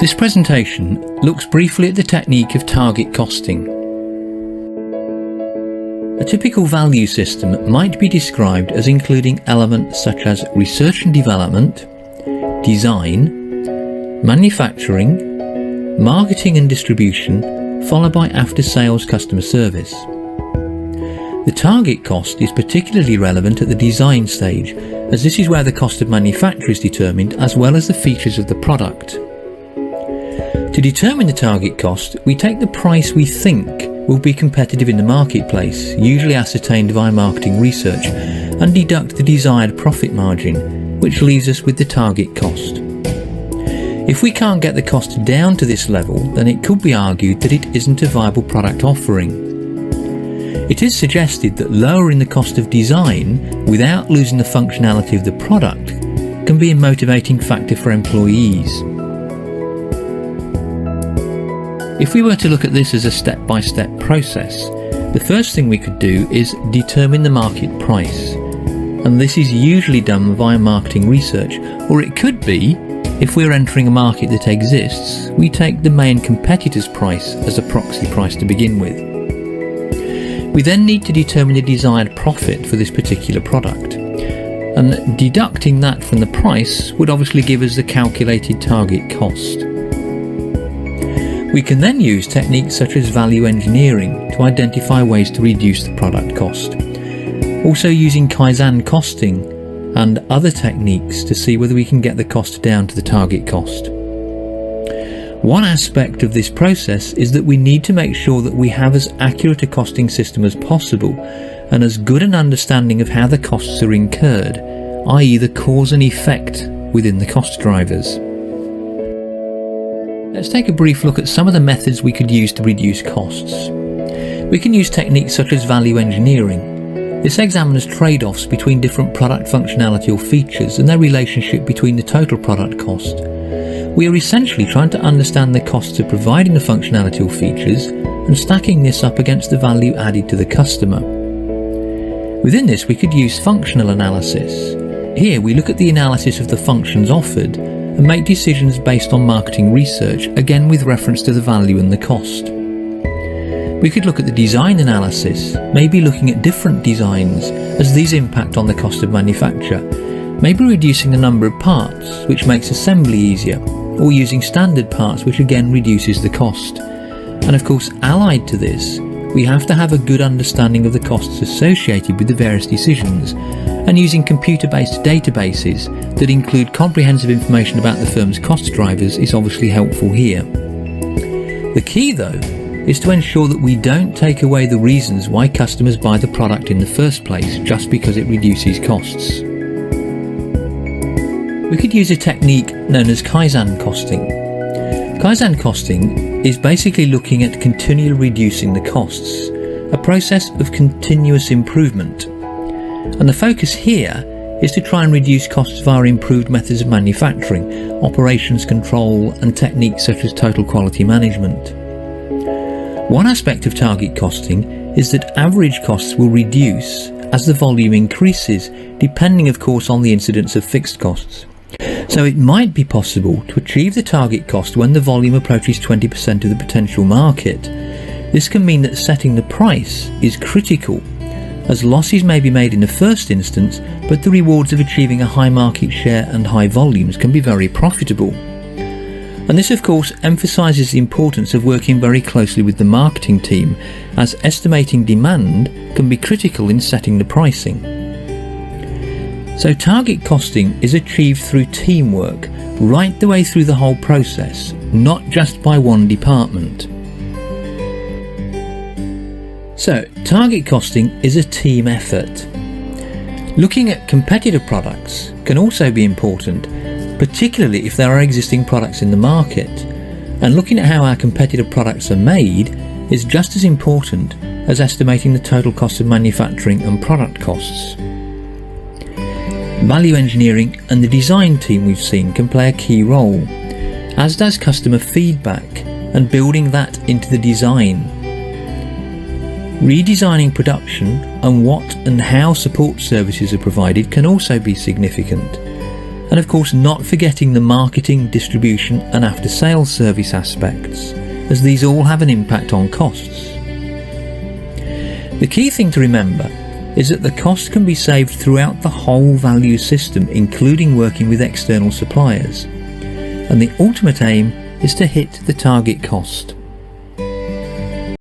This presentation looks briefly at the technique of target costing. A typical value system might be described as including elements such as research and development, design, manufacturing, marketing and distribution, followed by after-sales customer service. The target cost is particularly relevant at the design stage, as this is where the cost of manufacture is determined as well as the features of the product. To determine the target cost, we take the price we think will be competitive in the marketplace, usually ascertained via marketing research, and deduct the desired profit margin, which leaves us with the target cost. If we can't get the cost down to this level, then it could be argued that it isn't a viable product offering. It is suggested that lowering the cost of design without losing the functionality of the product can be a motivating factor for employees. If we were to look at this as a step-by-step process, the first thing we could do is determine the market price. And this is usually done via marketing research, or it could be, if we're entering a market that exists, we take the main competitor's price as a proxy price to begin with. We then need to determine the desired profit for this particular product. And deducting that from the price would obviously give us the calculated target cost. We can then use techniques such as value engineering to identify ways to reduce the product cost. Also using Kaizen costing and other techniques to see whether we can get the cost down to the target cost. One aspect of this process is that we need to make sure that we have as accurate a costing system as possible and as good an understanding of how the costs are incurred, i.e. the cause and effect within the cost drivers. Let's take a brief look at some of the methods we could use to reduce costs. We can use techniques such as value engineering. This examines trade-offs between different product functionality or features and their relationship between the total product cost. We are essentially trying to understand the costs of providing the functionality or features and stacking this up against the value added to the customer. Within this, we could use functional analysis. Here we look at the analysis of the functions offered and make decisions based on marketing research, again with reference to the value and the cost. We could look at the design analysis, maybe looking at different designs as these impact on the cost of manufacture, maybe reducing the number of parts, which makes assembly easier, or using standard parts, which again reduces the cost. And of course, allied to this, we have to have a good understanding of the costs associated with the various decisions, and using computer-based databases that include comprehensive information about the firm's cost drivers is obviously helpful here. The key though is to ensure that we don't take away the reasons why customers buy the product in the first place just because it reduces costs. We could use a technique known as Kaizen costing. Kaizen costing is basically looking at continually reducing the costs, a process of continuous improvement. And the focus here is to try and reduce costs via improved methods of manufacturing, operations control, and techniques such as total quality management. One aspect of target costing is that average costs will reduce as the volume increases, depending of course on the incidence of fixed costs. So it might be possible to achieve the target cost when the volume approaches 20% of the potential market. This can mean that setting the price is critical, as losses may be made in the first instance, but the rewards of achieving a high market share and high volumes can be very profitable. And this of course emphasises the importance of working very closely with the marketing team, as estimating demand can be critical in setting the pricing. So target costing is achieved through teamwork right the way through the whole process, not just by one department. So target costing is a team effort. Looking at competitor products can also be important, particularly if there are existing products in the market, and looking at how our competitor products are made is just as important as estimating the total cost of manufacturing and product costs. Value engineering and the design team we've seen can play a key role, as does customer feedback and building that into the design. Redesigning production and what and how support services are provided can also be significant, And of course, not forgetting the marketing, distribution and after-sales service aspects, as these all have an impact on costs. The key thing to remember is that the costs can be saved throughout the whole value system, including working with external suppliers, and the ultimate aim is to hit the target cost.